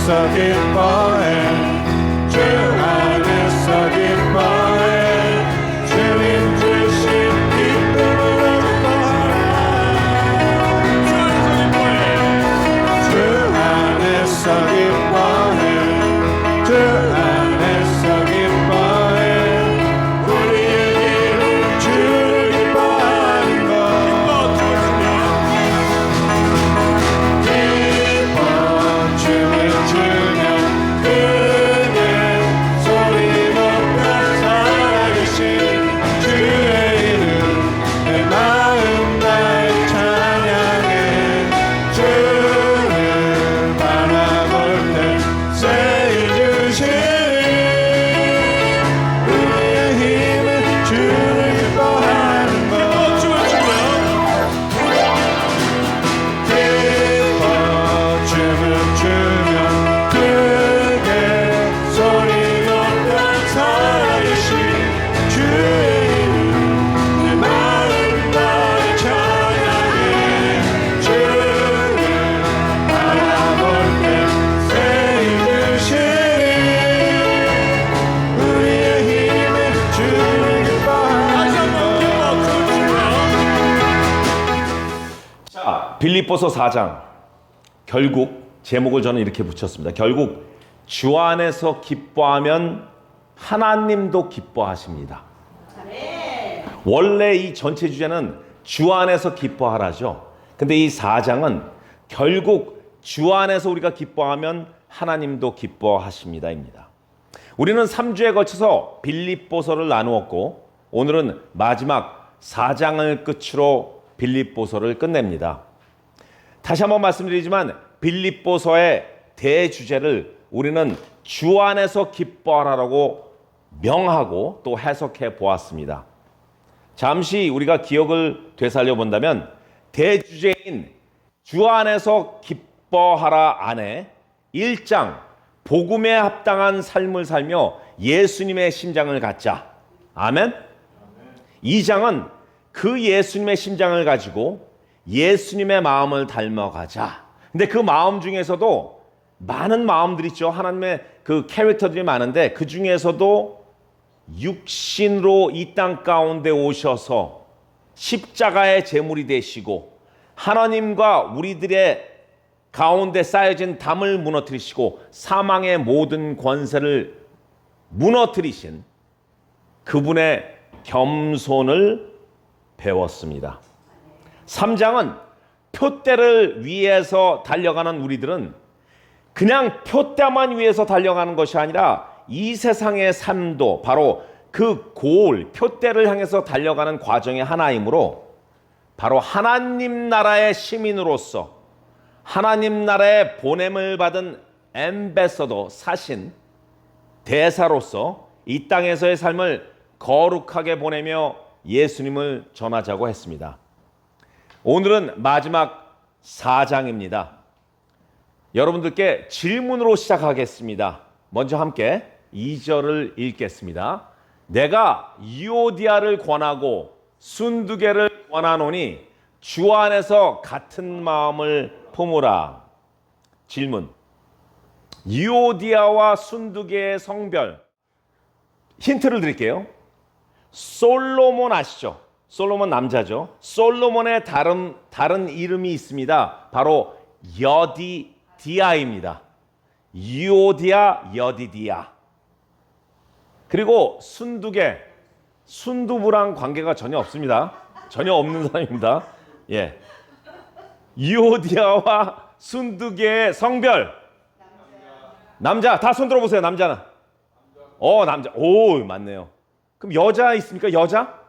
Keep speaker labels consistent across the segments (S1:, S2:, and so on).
S1: 안에서 기뻐해 주 안에서 기뻐해 주님 주신 기쁨으로 기뻐해 주 안에서 기뻐해 주 안에서 기뻐해 우리의 이름 주를 기뻐하는 것 기뻐 춤을 추며 크게 소리 높여 살아계신 주의 이름 내 마음 다해 찬양해 주를 바라볼 때 세일 주시니 우리의 힘은 주를 기뻐하는 것 기뻐 춤을 추며 크게 소리 높여 살아계신 주의 이름 내 마음 다해 찬양해 주를 바라볼 때 세일 주시니 우리의 힘은 주를 기뻐하는 것
S2: 자, 빌립보서 4장. 결국 제목을 저는 이렇게 붙였습니다. 결국 주 안에서 기뻐하면 하나님도 기뻐하십니다. 원래 이 전체 주제는 주 안에서 기뻐하라죠. 근데 이 4장은 결국 주 안에서 우리가 기뻐하면 하나님도 기뻐하십니다입니다. 우리는 3주에 걸쳐서 빌립보서를 나누었고 오늘은 마지막 4장을 끝으로 빌립보서를 끝냅니다. 다시 한번 말씀드리지만 빌립보서의 대주제를 우리는 주 안에서 기뻐하라고 명하고 또 해석해 보았습니다. 잠시 우리가 기억을 되살려 본다면 대주제인 주 안에서 기뻐하라 안에 1장 복음에 합당한 삶을 살며 예수님의 심장을 갖자. 아멘. 2장은 그 예수님의 심장을 가지고 예수님의 마음을 닮아가자. 근데 그 마음 중에서도 많은 마음들이 있죠. 하나님의 그 캐릭터들이 많은데 그 중에서도 육신으로 이 땅 가운데 오셔서 십자가의 제물이 되시고 하나님과 우리들의 가운데 쌓여진 담을 무너뜨리시고 사망의 모든 권세를 무너뜨리신 그분의 겸손을 배웠습니다. 3장은 표대를 위해서 달려가는 우리들은 그냥 표대만 위해서 달려가는 것이 아니라 이 세상의 삶도 바로 그 고을, 표대를 향해서 달려가는 과정의 하나이므로 바로 하나님 나라의 시민으로서 하나님 나라의 보냄을 받은 엠베서더 사신 대사로서 이 땅에서의 삶을 거룩하게 보내며 예수님을 전하자고 했습니다. 오늘은 마지막 4장입니다. 여러분들께 질문으로 시작하겠습니다. 먼저 함께 2절을 읽겠습니다. 내가 유오디아를 권하고 순두개를 권하노니 주 안에서 같은 마음을 품으라. 질문. 유오디아와 순두개의 성별. 힌트를 드릴게요. 솔로몬 아시죠? 솔로몬 남자죠. 솔로몬의 다른 이름이 있습니다. 바로 여디디아입니다. 유오디아, 여디디아. 그리고 순두개, 순두부랑 관계가 전혀 없습니다. 전혀 없는 사람입니다. 예. 유오디아와 순두개의 성별. 남자. 다 손 들어보세요. 남자는. 남자. 오, 맞네요. 그럼 여자 있습니까? 여자?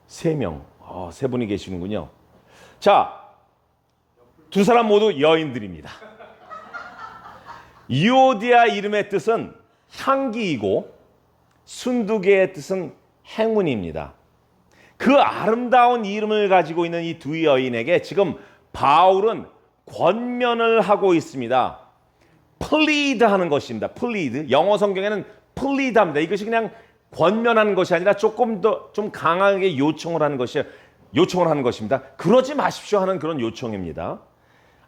S2: 3명. 세 분이 계시는군요. 자, 두 사람 모두 여인들입니다. 유오디아 이름의 뜻은 향기이고 순두개의 뜻은 행운입니다. 그 아름다운 이름을 가지고 있는 이 두 여인에게 지금 바울은 권면을 하고 있습니다. plead 하는 것입니다. plead. 영어 성경에는 plead 합니다. 이것이 그냥 권면하는 것이 아니라 조금 더 좀 강하게 요청을 하는 것입니다. 그러지 마십시오 하는 그런 요청입니다.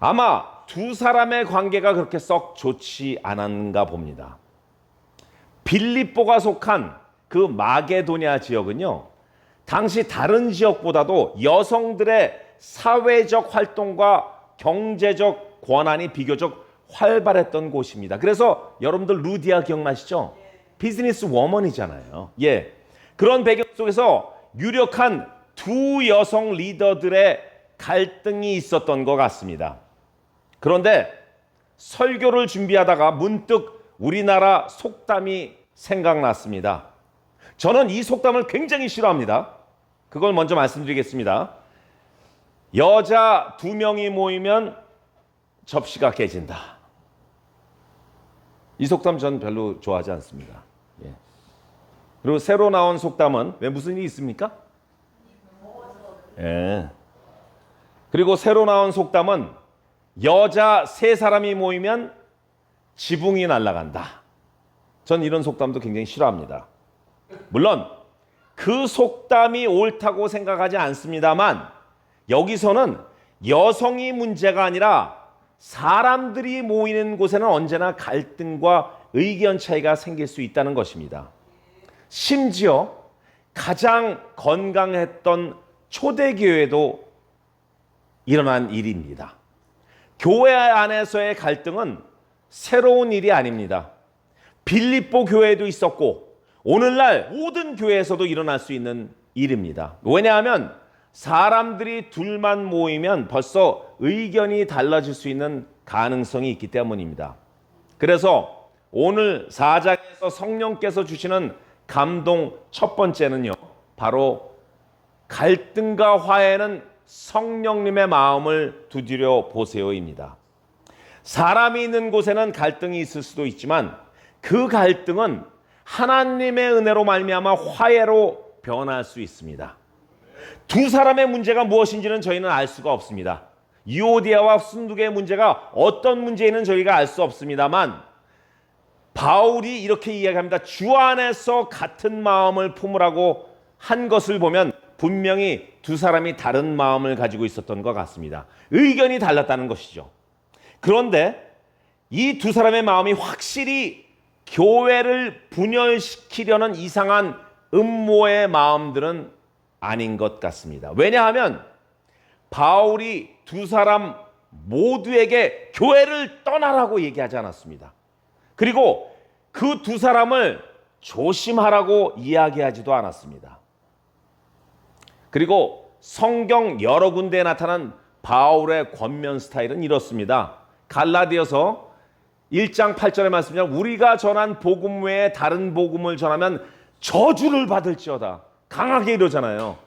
S2: 아마 두 사람의 관계가 그렇게 썩 좋지 않았는가 봅니다. 빌립보가 속한 그 마게도냐 지역은요, 당시 다른 지역보다도 여성들의 사회적 활동과 경제적 권한이 비교적 활발했던 곳입니다. 그래서 여러분들 루디아 기억나시죠? 비즈니스 워먼이잖아요. 예. 그런 배경 속에서 유력한 두 여성 리더들의 갈등이 있었던 것 같습니다. 그런데 설교를 준비하다가 문득 우리나라 속담이 생각났습니다. 저는 이 속담을 굉장히 싫어합니다. 그걸 먼저 말씀드리겠습니다. 여자 두 명이 모이면 접시가 깨진다. 이 속담 전 별로 좋아하지 않습니다. 예. 그리고 새로 나온 속담은 왜 무슨 일이 있습니까? 예. 그리고 새로 나온 속담은 여자 세 사람이 모이면 지붕이 날아간다. 전 이런 속담도 굉장히 싫어합니다. 물론 그 속담이 옳다고 생각하지 않습니다만 여기서는 여성이 문제가 아니라 사람들이 모이는 곳에는 언제나 갈등과 의견 차이가 생길 수 있다는 것입니다. 심지어 가장 건강했던 초대교회도 일어난 일입니다. 교회 안에서의 갈등은 새로운 일이 아닙니다. 빌립보 교회에도 있었고 오늘날 모든 교회에서도 일어날 수 있는 일입니다. 왜냐하면 사람들이 둘만 모이면 벌써 의견이 달라질 수 있는 가능성이 있기 때문입니다. 그래서 오늘 4장에서 성령께서 주시는 감동 첫 번째는요, 바로 갈등과 화해는 성령님의 마음을 두드려 보세요입니다. 사람이 있는 곳에는 갈등이 있을 수도 있지만 그 갈등은 하나님의 은혜로 말미암아 화해로 변할 수 있습니다. 두 사람의 문제가 무엇인지는 저희는 알 수가 없습니다. 유오디아와 순두개의 문제가 어떤 문제인지는 저희가 알 수 없습니다만 바울이 이렇게 이야기합니다. 주 안에서 같은 마음을 품으라고 한 것을 보면 분명히 두 사람이 다른 마음을 가지고 있었던 것 같습니다. 의견이 달랐다는 것이죠. 그런데 이 두 사람의 마음이 확실히 교회를 분열시키려는 이상한 음모의 마음들은 아닌 것 같습니다. 왜냐하면 바울이 두 사람 모두에게 교회를 떠나라고 얘기하지 않았습니다. 그리고 그 두 사람을 조심하라고 이야기하지도 않았습니다. 그리고 성경 여러 군데에 나타난 바울의 권면 스타일은 이렇습니다. 갈라디아서 1장 8절의 말씀이죠. 우리가 전한 복음 외에 다른 복음을 전하면 저주를 받을지어다. 강하게 이러잖아요.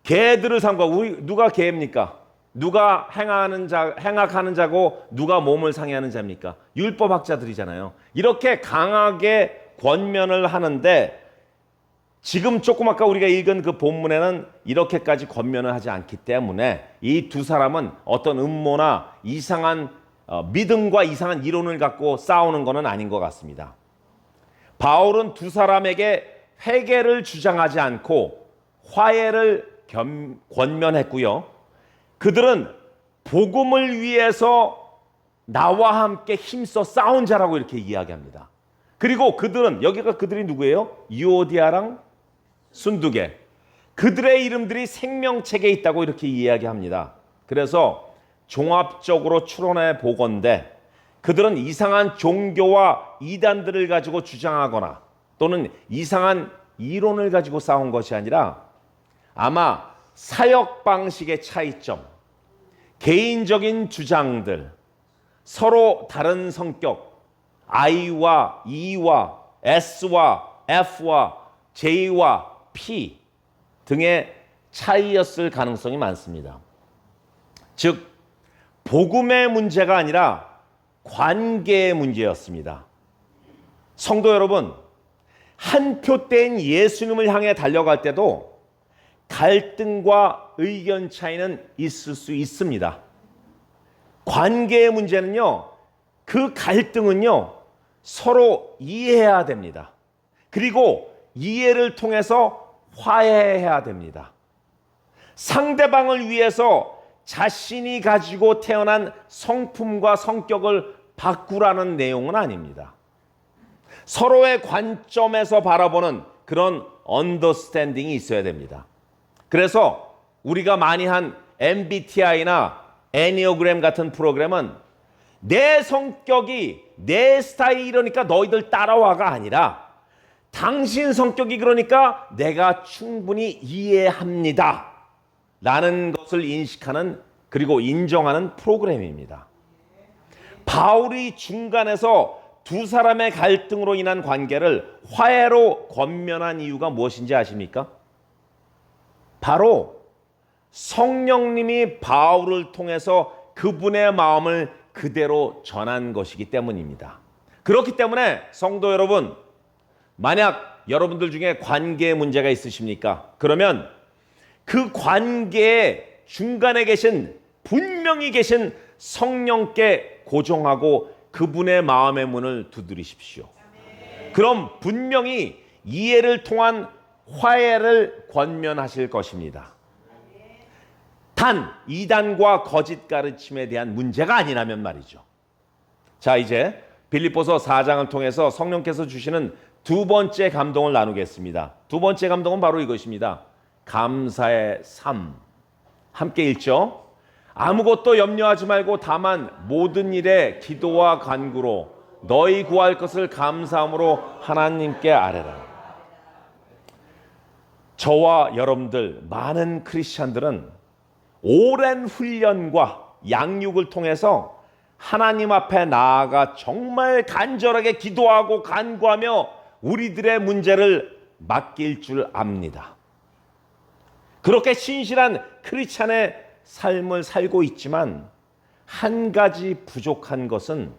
S2: 개들을 삼가 누가 개입니까? 누가 행악하는 자고 누가 몸을 상해하는 자입니까? 율법학자들이잖아요. 이렇게 강하게 권면을 하는데 지금 조금 아까 우리가 읽은 그 본문에는 이렇게까지 권면을 하지 않기 때문에 이 두 사람은 어떤 음모나 이상한 믿음과 이상한 이론을 갖고 싸우는 것은 아닌 것 같습니다. 바울은 두 사람에게 회개를 주장하지 않고 화해를 권면했고요. 그들은 복음을 위해서 나와 함께 힘써 싸운 자라고 이렇게 이야기합니다. 그리고 그들은 여기가 그들이 누구예요? 유오디아랑 순두개. 그들의 이름들이 생명책에 있다고 이렇게 이야기합니다. 그래서 종합적으로 추론해 보건대 그들은 이상한 종교와 이단들을 가지고 주장하거나 또는 이상한 이론을 가지고 싸운 것이 아니라 아마 사역 방식의 차이점, 개인적인 주장들, 서로 다른 성격, I와 E와 S와 F와 J와 P 등의 차이였을 가능성이 많습니다. 즉 복음의 문제가 아니라 관계의 문제였습니다. 성도 여러분, 한 표 떼인 예수님을 향해 달려갈 때도 갈등과 의견 차이는 있을 수 있습니다. 관계의 문제는요, 그 갈등은요, 서로 이해해야 됩니다. 그리고 이해를 통해서 화해해야 됩니다. 상대방을 위해서 자신이 가지고 태어난 성품과 성격을 바꾸라는 내용은 아닙니다. 서로의 관점에서 바라보는 그런 언더스탠딩이 있어야 됩니다. 그래서 우리가 많이 한 MBTI나 애니어그램 같은 프로그램은 내 성격이 내 스타일이 이러니까 너희들 따라와가 아니라 당신 성격이 그러니까 내가 충분히 이해합니다 라는 것을 인식하는 그리고 인정하는 프로그램입니다. 바울이 중간에서 두 사람의 갈등으로 인한 관계를 화해로 권면한 이유가 무엇인지 아십니까? 바로 성령님이 바울을 통해서 그분의 마음을 그대로 전한 것이기 때문입니다. 그렇기 때문에 성도 여러분, 만약 여러분들 중에 관계에 문제가 있으십니까? 그러면 그 관계의 중간에 계신 분명히 계신 성령께 고정하고 그분의 마음의 문을 두드리십시오. 그럼 분명히 이해를 통한 화해를 권면하실 것입니다. 단 이단과 거짓 가르침에 대한 문제가 아니라면 말이죠. 자, 이제 빌립보서 4장을 통해서 성령께서 주시는 두 번째 감동을 나누겠습니다. 두 번째 감동은 바로 이것입니다. 감사의 삶. 함께 읽죠. 아무것도 염려하지 말고 다만 모든 일에 기도와 간구로 너희 구할 것을 감사함으로 하나님께 아뢰라. 저와 여러분들 많은 크리스찬들은 오랜 훈련과 양육을 통해서 하나님 앞에 나아가 정말 간절하게 기도하고 간구하며 우리들의 문제를 맡길 줄 압니다. 그렇게 신실한 크리스찬의 삶을 살고 있지만 한 가지 부족한 것은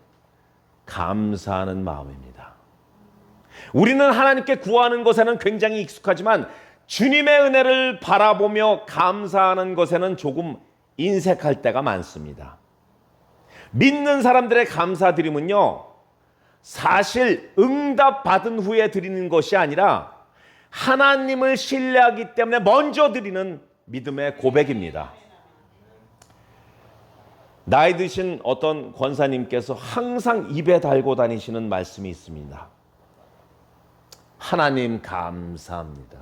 S2: 감사하는 마음입니다. 우리는 하나님께 구하는 것에는 굉장히 익숙하지만 주님의 은혜를 바라보며 감사하는 것에는 조금 인색할 때가 많습니다. 믿는 사람들의 감사드림은요, 사실 응답 받은 후에 드리는 것이 아니라 하나님을 신뢰하기 때문에 먼저 드리는 믿음의 고백입니다. 나이 드신 어떤 권사님께서 항상 입에 달고 다니시는 말씀이 있습니다. 하나님 감사합니다.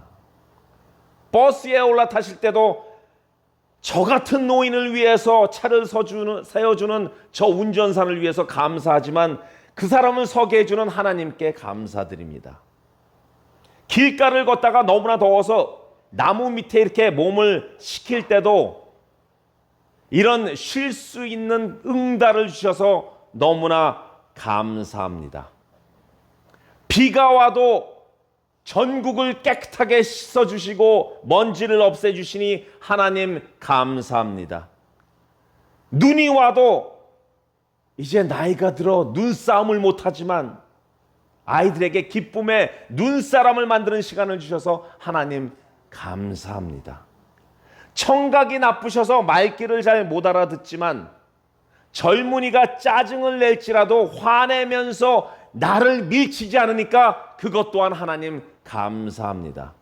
S2: 버스에 올라타실 때도 저 같은 노인을 위해서 차를 세워주는 저 운전사를 위해서 감사하지만 그 사람을 서게 해주는 하나님께 감사드립니다. 길가를 걷다가 너무나 더워서 나무 밑에 이렇게 몸을 식힐 때도 이런 쉴 수 있는 응답을 주셔서 너무나 감사합니다. 비가 와도 전국을 깨끗하게 씻어주시고 먼지를 없애주시니 하나님 감사합니다. 눈이 와도 이제 나이가 들어 눈싸움을 못하지만 아이들에게 기쁨의 눈사람을 만드는 시간을 주셔서 하나님 감사합니다. 청각이 나쁘셔서 말귀를 잘 못 알아듣지만 젊은이가 짜증을 낼지라도 화내면서 나를 밀치지 않으니까 그것 또한 하나님 감사합니다.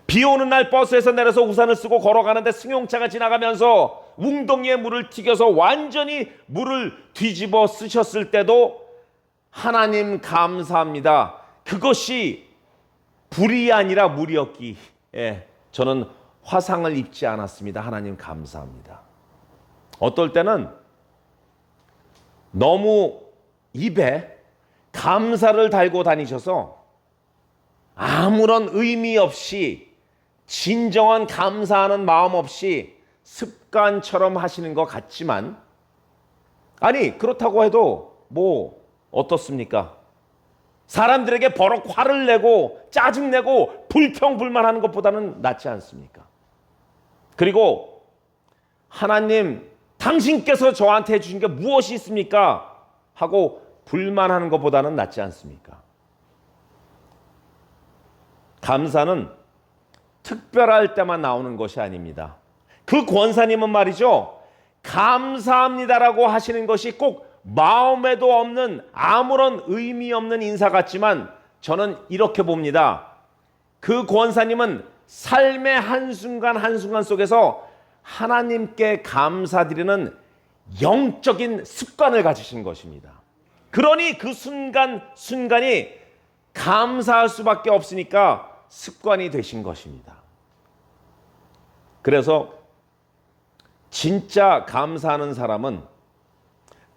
S2: 비 오는 날 버스에서 내려서 우산을 쓰고 걸어가는데 승용차가 지나가면서 웅덩이에 물을 튀겨서 완전히 물을 뒤집어 쓰셨을 때도 하나님 감사합니다. 그것이 불이 아니라 물이었기에 저는 화상을 입지 않았습니다. 하나님 감사합니다. 어떨 때는 너무 입에 감사를 달고 다니셔서 아무런 의미 없이 진정한 감사하는 마음 없이 습관처럼 하시는 것 같지만, 아니 그렇다고 해도 뭐 어떻습니까? 사람들에게 버럭 화를 내고 짜증내고 불평불만하는 것보다는 낫지 않습니까? 그리고 하나님 당신께서 저한테 해주신 게 무엇이 있습니까? 하고 불만하는 것보다는 낫지 않습니까? 감사는 특별할 때만 나오는 것이 아닙니다. 그 권사님은 말이죠, 감사합니다라고 하시는 것이 꼭 마음에도 없는 아무런 의미 없는 인사 같지만 저는 이렇게 봅니다. 그 권사님은 삶의 한순간 한순간 속에서 하나님께 감사드리는 영적인 습관을 가지신 것입니다. 그러니 그 순간이 감사할 수밖에 없으니까 습관이 되신 것입니다. 그래서 진짜 감사하는 사람은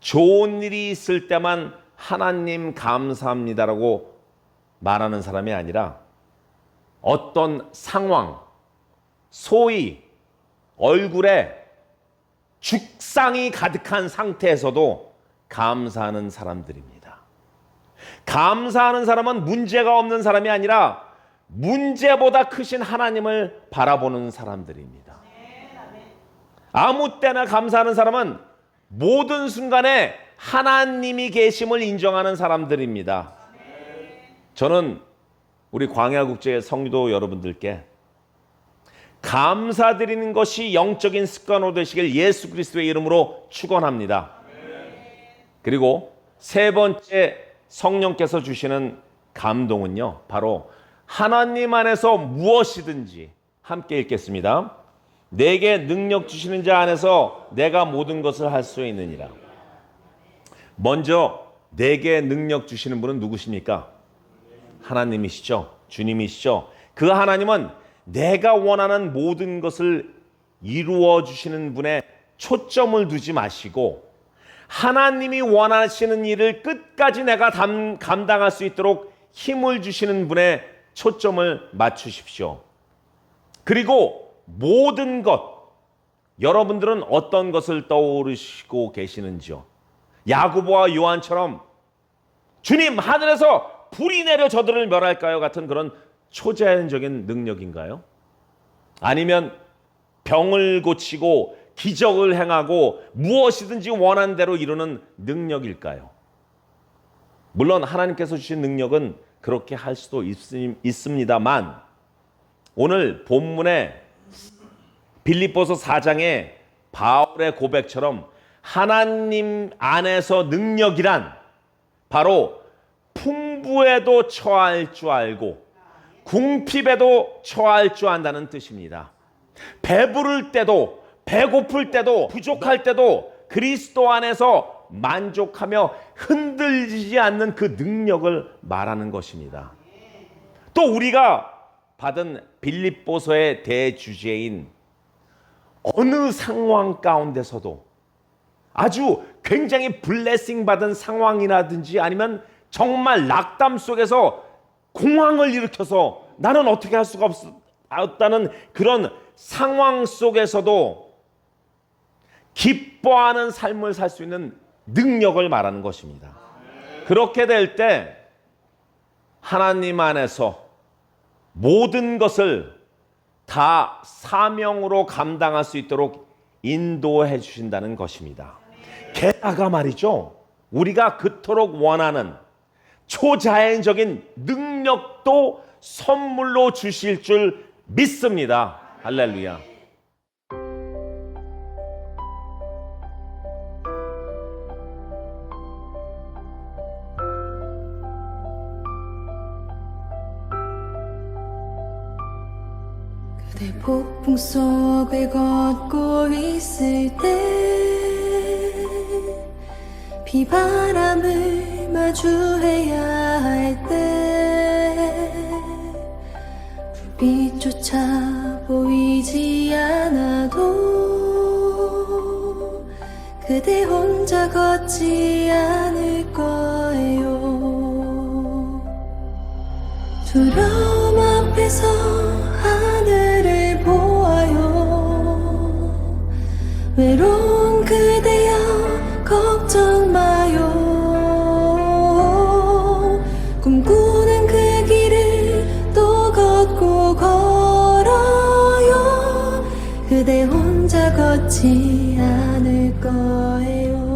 S2: 좋은 일이 있을 때만 하나님 감사합니다라고 말하는 사람이 아니라 어떤 상황, 소위 얼굴에 죽상이 가득한 상태에서도 감사하는 사람들입니다. 감사하는 사람은 문제가 없는 사람이 아니라 문제보다 크신 하나님을 바라보는 사람들입니다. 아무 때나 감사하는 사람은 모든 순간에 하나님이 계심을 인정하는 사람들입니다. 저는 우리 광야국제의 성도 여러분들께 감사드리는 것이 영적인 습관으로 되시길 예수 그리스도의 이름으로 축원합니다. 그리고 세 번째 성령께서 주시는 감동은요, 바로 하나님 안에서 무엇이든지, 함께 읽겠습니다. 내게 능력 주시는 자 안에서 내가 모든 것을 할 수 있느니라. 먼저 내게 능력 주시는 분은 누구십니까? 하나님이시죠. 주님이시죠. 그 하나님은 내가 원하는 모든 것을 이루어 주시는 분에 초점을 두지 마시고 하나님이 원하시는 일을 끝까지 내가 감당할 수 있도록 힘을 주시는 분에 초점을 맞추십시오. 그리고 모든 것, 여러분들은 어떤 것을 떠오르시고 계시는지요? 야고보와 요한처럼 주님, 하늘에서 불이 내려 저들을 멸할까요? 같은 그런 초자연적인 능력인가요? 아니면 병을 고치고 기적을 행하고 무엇이든지 원하는 대로 이루는 능력일까요? 물론 하나님께서 주신 능력은 그렇게 할 수도 있습니다만, 오늘 본문에 빌립보서 4장의 바울의 고백처럼 하나님 안에서 능력이란 바로 풍부에도 처할 줄 알고 궁핍에도 처할 줄 안다는 뜻입니다. 배부를 때도 배고플 때도 부족할 때도 그리스도 안에서 만족하며 흔들리지 않는 그 능력을 말하는 것입니다. 또 우리가 받은 빌립보서의 대주제인 어느 상황 가운데서도 아주 굉장히 블레싱 받은 상황이라든지 아니면 정말 낙담 속에서 공황을 일으켜서 나는 어떻게 할 수가 없다는 그런 상황 속에서도 기뻐하는 삶을 살 수 있는 능력을 말하는 것입니다. 그렇게 될 때 하나님 안에서 모든 것을 다 사명으로 감당할 수 있도록 인도해 주신다는 것입니다. 게다가 말이죠, 우리가 그토록 원하는 초자연적인 능력도 선물로 주실 줄 믿습니다. 할렐루야.
S3: 그대 폭풍 속을 걷고 있을 때 비바람을 마주해야 할 때 불빛조차 보이지 않아도 그대 혼자 걷지 않을 거예요. 두려움 앞에서 하늘을 보아요. 외로운 그대여 걱정 마요. 꿈꾸는 그 길을 또 걷고 걸어요. 그대 혼자 걷지 않을 거예요.